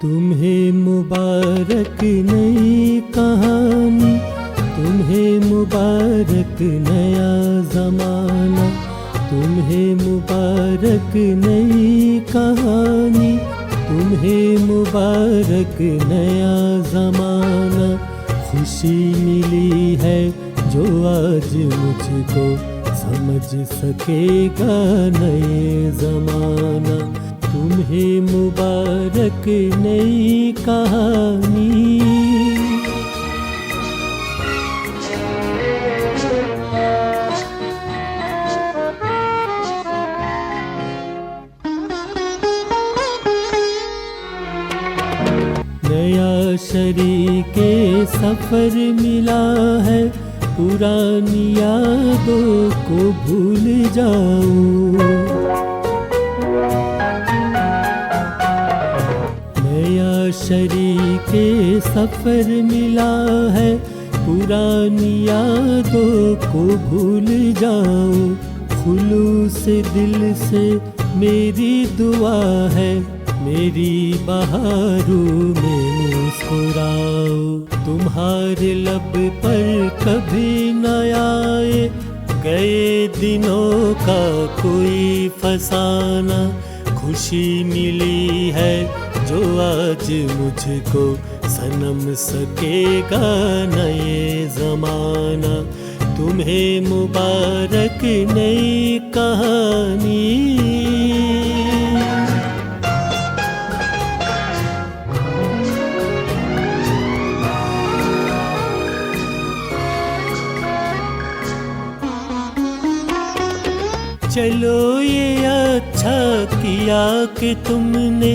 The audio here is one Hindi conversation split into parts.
तुम्हें मुबारक नई कहानी, तुम्हें मुबारक नया ज़माना, तुम्हें मुबारक नई कहानी, तुम्हें मुबारक नया ज़माना। खुशी मिली है जो आज मुझको समझ सकेगा नए ज़माना। तुम्हें मुबारक नई कहानी। नया शरीके सफर मिला है, पुरानी यादों को भूल जाऊं। नया शरीके सफर मिला है, पुरानी यादों को भूल जाऊं। खुलूस दिल से मेरी दुआ है, मेरी बहारों में मुस्कुराओ। तुम्हारे लब पर कभी न आए गए दिनों का कोई फसाना। खुशी मिली है जो आज मुझको सनम सकेगा नए ज़माना। तुम्हें मुबारक नई कहानी। चलो ये अच्छा किया कि तुमने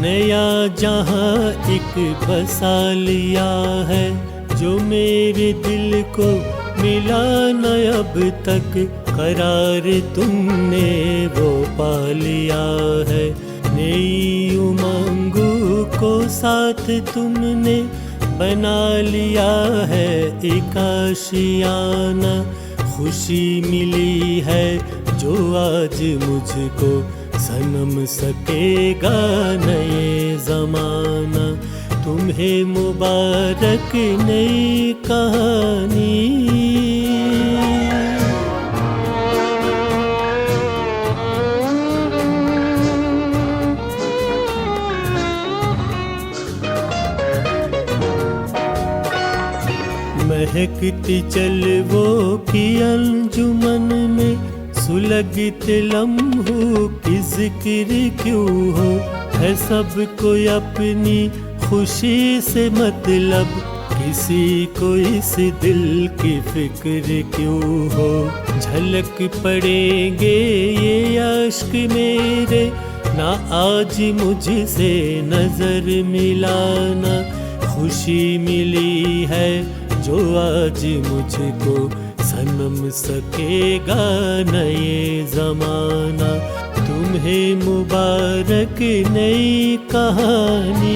नया जहां एक बसा लिया है। जो मेरे दिल को मिला न अब तक करार तुमने वो पा लिया है। नई उमंगों को साथ तुमने बना लिया है एक आशियाना। खुशी मिली है जो आज मुझको सनम सकेगा नए ज़माना। तुम्हें मुबारक नई कहानी। महकती चल वो की अंजुमन में, सुलगते लम्हों की जिक्र क्यों हो। है सबको अपनी खुशी से मतलब, किसी को इस दिल की फिक्र क्यों हो। झलक पड़ेंगे ये अश्क मेरे, ना आज मुझसे नजर मिलाना। खुशी मिली है जो आज मुझको सनम सकेगा नए ज़माना। तुम्हें मुबारक नई कहानी।